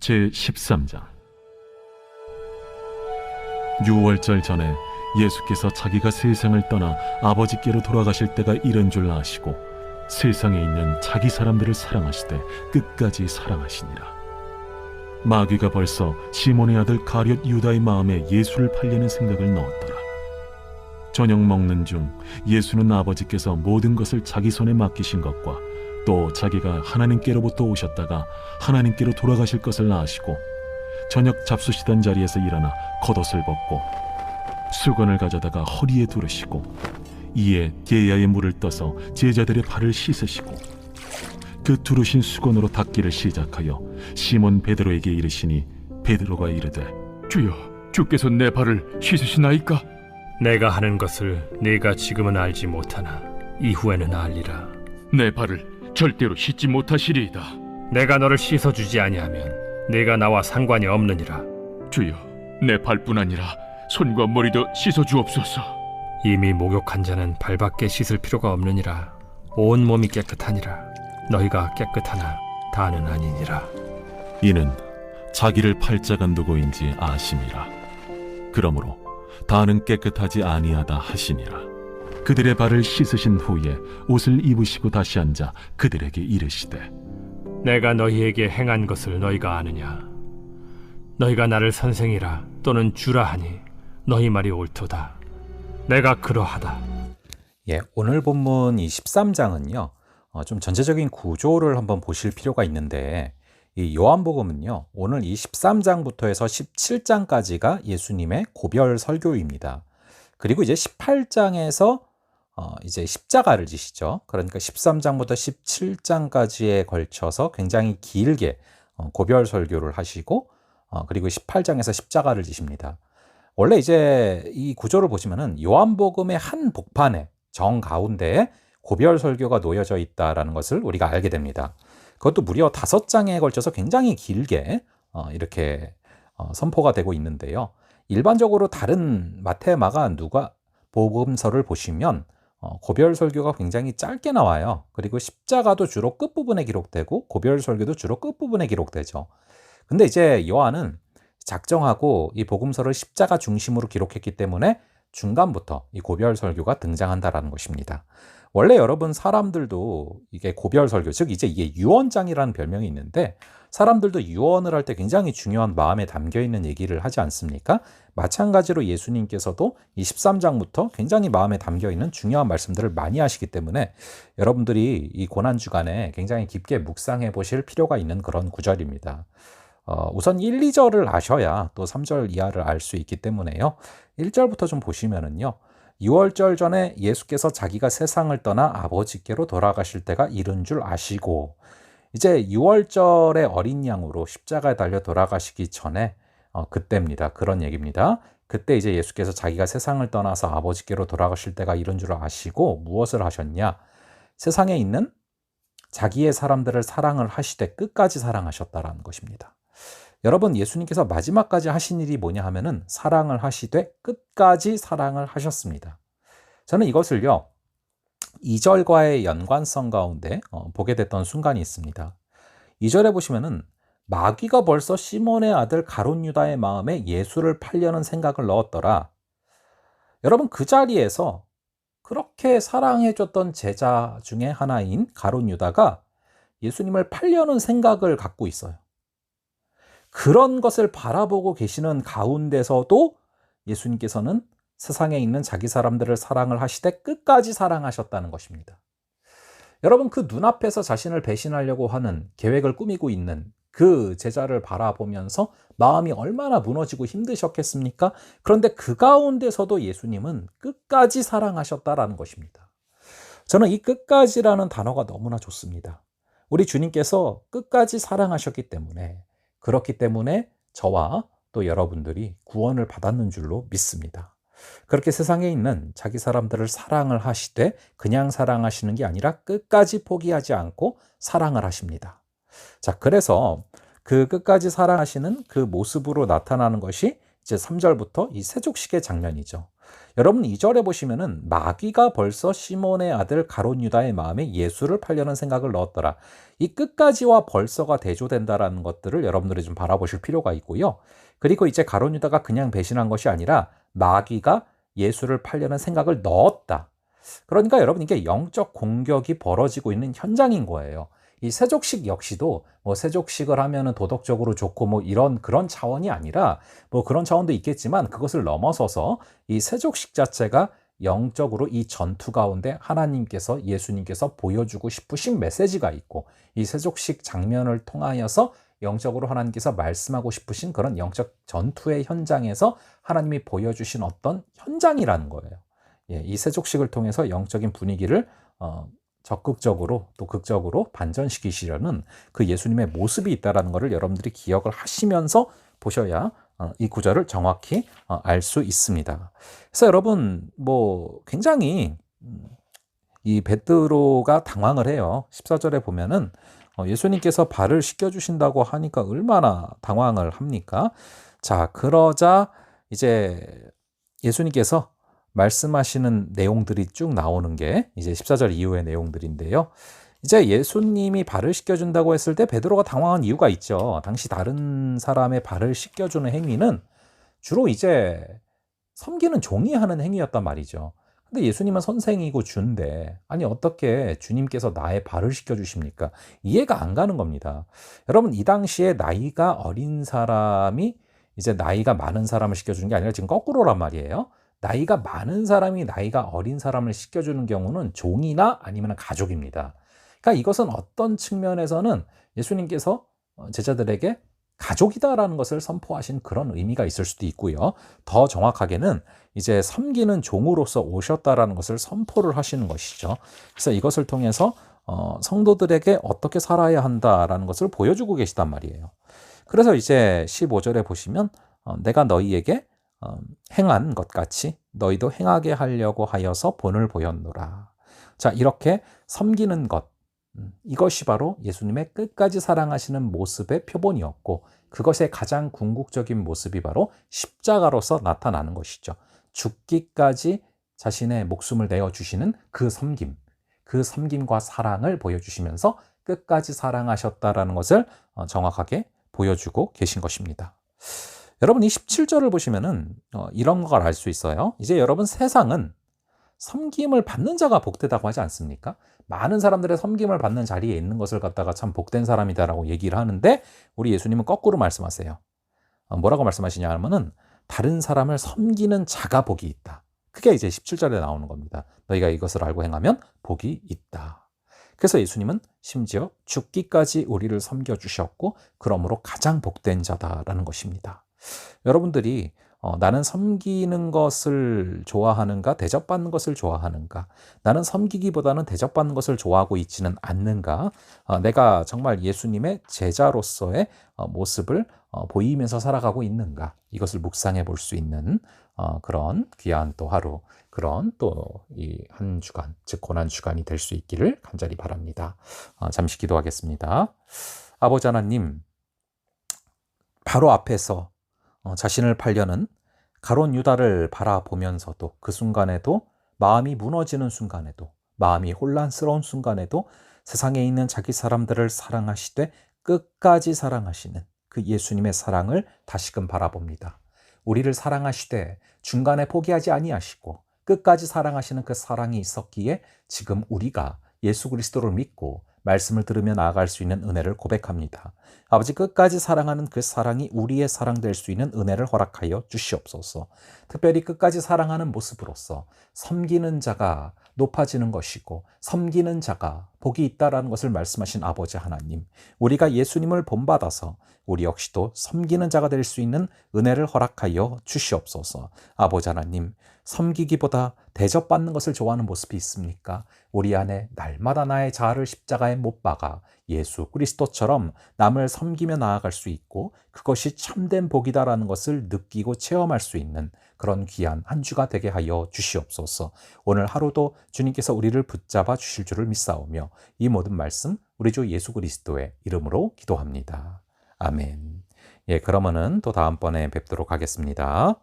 제13장. 유월절 전에 예수께서 자기가 세상을 떠나 아버지께로 돌아가실 때가 이른 줄 아시고 세상에 있는 자기 사람들을 사랑하시되 끝까지 사랑하시니라. 마귀가 벌써 시몬의 아들 가룟 유다의 마음에 예수를 팔려는 생각을 넣었더라. 저녁 먹는 중 예수는 아버지께서 모든 것을 자기 손에 맡기신 것과 또 자기가 하나님께로부터 오셨다가 하나님께로 돌아가실 것을 아시고 저녁 잡수시던 자리에서 일어나 겉옷을 벗고 수건을 가져다가 허리에 두르시고 이에 게야의 물을 떠서 제자들의 발을 씻으시고 그 두르신 수건으로 닦기를 시작하여 시몬 베드로에게 이르시니 베드로가 이르되 주여, 주께서 내 발을 씻으시나이까? 내가 하는 것을 네가 지금은 알지 못하나 이후에는 알리라. 내 발을 절대로 씻지 못하시리이다. 내가 너를 씻어주지 아니하면 네가 나와 상관이 없느니라. 주여, 내 발뿐 아니라 손과 머리도 씻어주옵소서. 이미 목욕한 자는 발밖에 씻을 필요가 없느니라. 온 몸이 깨끗하니라. 너희가 깨끗하나 다는 아니니라. 이는 자기를 팔자가 누구인지 아심이라. 그러므로 다는 깨끗하지 아니하다 하시니라. 그들의 발을 씻으신 후에 옷을 입으시고 다시 앉아 그들에게 이르시되 내가 너희에게 행한 것을 너희가 아느냐? 너희가 나를 선생이라 또는 주라 하니 너희 말이 옳도다. 내가 그러하다. 오늘 본문 이 13장은요. 좀 전체적인 구조를 한번 보실 필요가 있는데 이 요한복음은요. 오늘 이 13장부터 해서 17장까지가 예수님의 고별 설교입니다. 그리고 이제 18장에서 이제 십자가를 지시죠. 그러니까 13장부터 17장까지에 걸쳐서 굉장히 길게 고별 설교를 하시고 그리고 18장에서 십자가를 지십니다. 원래 이제 이 구조를 보시면은 요한복음의 한 복판에 정 가운데에 고별 설교가 놓여져 있다라는 것을 우리가 알게 됩니다. 그것도 무려 5장에 걸쳐서 굉장히 길게 이렇게 선포가 되고 있는데요. 일반적으로 다른 마태, 마가, 누가 복음서를 보시면 고별 설교가 굉장히 짧게 나와요. 그리고 십자가도 주로 끝부분에 기록되고 고별 설교도 주로 끝부분에 기록되죠. 근데 이제 요한은 작정하고 이 복음서를 십자가 중심으로 기록했기 때문에 중간부터 이 고별 설교가 등장한다라는 것입니다. 원래 여러분 사람들도 이게 고별 설교, 즉 이제 이게 유언장이라는 별명이 있는데 사람들도 유언을 할 때 굉장히 중요한 마음에 담겨 있는 얘기를 하지 않습니까? 마찬가지로 예수님께서도 이 13장부터 굉장히 마음에 담겨 있는 중요한 말씀들을 많이 하시기 때문에 여러분들이 이 고난주간에 굉장히 깊게 묵상해 보실 필요가 있는 그런 구절입니다. 우선 1, 2절을 아셔야 또 3절 이하를 알 수 있기 때문에요. 1절부터 좀 보시면은요. 6월절 전에 예수께서 자기가 세상을 떠나 아버지께로 돌아가실 때가 이른 줄 아시고 이제 6월절의 어린 양으로 십자가에 달려 돌아가시기 전에 그때입니다. 그런 얘기입니다. 그때 이제 예수께서 자기가 세상을 떠나서 아버지께로 돌아가실 때가 이른 줄 아시고 무엇을 하셨냐? 세상에 있는 자기의 사람들을 사랑을 하시되 끝까지 사랑하셨다라는 것입니다. 여러분, 예수님께서 마지막까지 하신 일이 뭐냐 하면은 사랑을 하시되 끝까지 사랑을 하셨습니다. 저는 이것을요 2절과의 연관성 가운데 보게 됐던 순간이 있습니다. 2절에 보시면은 마귀가 벌써 시몬의 아들 가룟 유다의 마음에 예수를 팔려는 생각을 넣었더라. 여러분, 그 자리에서 그렇게 사랑해줬던 제자 중에 하나인 가룟 유다가 예수님을 팔려는 생각을 갖고 있어요. 그런 것을 바라보고 계시는 가운데서도 예수님께서는 세상에 있는 자기 사람들을 사랑을 하시되 끝까지 사랑하셨다는 것입니다. 여러분, 그 눈앞에서 자신을 배신하려고 하는 계획을 꾸미고 있는 그 제자를 바라보면서 마음이 얼마나 무너지고 힘드셨겠습니까? 그런데 그 가운데서도 예수님은 끝까지 사랑하셨다라는 것입니다. 저는 이 끝까지라는 단어가 너무나 좋습니다. 우리 주님께서 끝까지 사랑하셨기 때문에 그렇기 때문에 저와 또 여러분들이 구원을 받았는 줄로 믿습니다. 그렇게 세상에 있는 자기 사람들을 사랑을 하시되 그냥 사랑하시는 게 아니라 끝까지 포기하지 않고 사랑을 하십니다. 자, 그래서 그 끝까지 사랑하시는 그 모습으로 나타나는 것이 이제 3절부터 이 세족식의 장면이죠. 여러분 2절에 보시면은 마귀가 벌써 시몬의 아들 가룟 유다의 마음에 예수를 팔려는 생각을 넣었더라. 이 끝까지와 벌써가 대조된다라는 것들을 여러분들이 좀 바라보실 필요가 있고요. 그리고 이제 가룟 유다가 그냥 배신한 것이 아니라 마귀가 예수를 팔려는 생각을 넣었다. 그러니까 여러분 이게 영적 공격이 벌어지고 있는 현장인 거예요. 이 세족식 역시도 뭐 세족식을 하면은 도덕적으로 좋고 뭐 이런 그런 차원이 아니라 뭐 그런 차원도 있겠지만 그것을 넘어서서 이 세족식 자체가 영적으로 이 전투 가운데 하나님께서 예수님께서 보여주고 싶으신 메시지가 있고 이 세족식 장면을 통하여서 영적으로 하나님께서 말씀하고 싶으신 그런 영적 전투의 현장에서 하나님이 보여주신 어떤 현장이라는 거예요. 예, 이 세족식을 통해서 영적인 분위기를 적극적으로 또 극적으로 반전시키시려는 그 예수님의 모습이 있다는 것을 여러분들이 기억을 하시면서 보셔야 이 구절을 정확히 알 수 있습니다. 그래서 여러분 뭐 굉장히 이 베드로가 당황을 해요. 14절에 보면은 예수님께서 발을 씻겨주신다고 하니까 얼마나 당황을 합니까? 자, 그러자 이제 예수님께서 말씀하시는 내용들이 쭉 나오는 게 이제 14절 이후의 내용들인데요. 이제 예수님이 발을 씻겨준다고 했을 때 베드로가 당황한 이유가 있죠. 당시 다른 사람의 발을 씻겨주는 행위는 주로 이제 섬기는 종이 하는 행위였단 말이죠. 근데 예수님은 선생이고 주인데 아니 어떻게 주님께서 나의 발을 씻겨주십니까? 이해가 안 가는 겁니다. 여러분 이 당시에 나이가 어린 사람이 이제 나이가 많은 사람을 씻겨주는 게 아니라 지금 거꾸로란 말이에요. 나이가 많은 사람이 나이가 어린 사람을 씻겨주는 경우는 종이나 아니면 가족입니다. 그러니까 이것은 어떤 측면에서는 예수님께서 제자들에게 가족이다라는 것을 선포하신 그런 의미가 있을 수도 있고요. 더 정확하게는 이제 섬기는 종으로서 오셨다라는 것을 선포를 하시는 것이죠. 그래서 이것을 통해서 성도들에게 어떻게 살아야 한다라는 것을 보여주고 계시단 말이에요. 그래서 이제 15절에 보시면 내가 너희에게 행한 것 같이 너희도 행하게 하려고 하여서 본을 보였노라. 자, 이렇게 섬기는 것, 이것이 바로 예수님의 끝까지 사랑하시는 모습의 표본이었고 그것의 가장 궁극적인 모습이 바로 십자가로서 나타나는 것이죠. 죽기까지 자신의 목숨을 내어주시는 그 섬김, 그 섬김과 사랑을 보여주시면서 끝까지 사랑하셨다라는 것을 정확하게 보여주고 계신 것입니다. 여러분 이 17절을 보시면은 이런 걸 알 수 있어요. 이제 여러분 세상은 섬김을 받는 자가 복되다고 하지 않습니까? 많은 사람들의 섬김을 받는 자리에 있는 것을 갖다가 참 복된 사람이다라고 얘기를 하는데 우리 예수님은 거꾸로 말씀하세요. 뭐라고 말씀하시냐 하면은 다른 사람을 섬기는 자가 복이 있다. 그게 이제 17절에 나오는 겁니다. 너희가 이것을 알고 행하면 복이 있다. 그래서 예수님은 심지어 죽기까지 우리를 섬겨주셨고 그러므로 가장 복된 자다라는 것입니다. 여러분들이 나는 섬기는 것을 좋아하는가 대접받는 것을 좋아하는가 나는 섬기기보다는 대접받는 것을 좋아하고 있지는 않는가 내가 정말 예수님의 제자로서의 모습을 보이면서 살아가고 있는가 이것을 묵상해 볼 수 있는 그런 귀한 또 하루 그런 또 이 한 주간 즉 고난 주간이 될 수 있기를 간절히 바랍니다. 잠시 기도하겠습니다. 아버지 하나님 바로 앞에서 자신을 팔려는 가룟 유다를 바라보면서도 그 순간에도 마음이 무너지는 순간에도 마음이 혼란스러운 순간에도 세상에 있는 자기 사람들을 사랑하시되 끝까지 사랑하시는 그 예수님의 사랑을 다시금 바라봅니다. 우리를 사랑하시되 중간에 포기하지 아니하시고 끝까지 사랑하시는 그 사랑이 있었기에 지금 우리가 예수 그리스도를 믿고 말씀을 들으며 나아갈 수 있는 은혜를 고백합니다. 아버지 끝까지 사랑하는 그 사랑이 우리의 사랑 될 수 있는 은혜를 허락하여 주시옵소서. 특별히 끝까지 사랑하는 모습으로서 섬기는 자가 높아지는 것이고 섬기는 자가 복이 있다라는 것을 말씀하신 아버지 하나님, 우리가 예수님을 본받아서 우리 역시도 섬기는 자가 될 수 있는 은혜를 허락하여 주시옵소서. 아버지 하나님, 섬기기보다 대접받는 것을 좋아하는 모습이 있습니까? 우리 안에 날마다 나의 자아를 십자가에 못 박아 예수 그리스도처럼 남을 섬기며 나아갈 수 있고 그것이 참된 복이다라는 것을 느끼고 체험할 수 있는 그런 귀한 한 주가 되게 하여 주시옵소서. 오늘 하루도 주님께서 우리를 붙잡아 주실 줄을 믿사오며 이 모든 말씀 우리 주 예수 그리스도의 이름으로 기도합니다. 아멘. 예, 그러면은 또 다음번에 뵙도록 하겠습니다.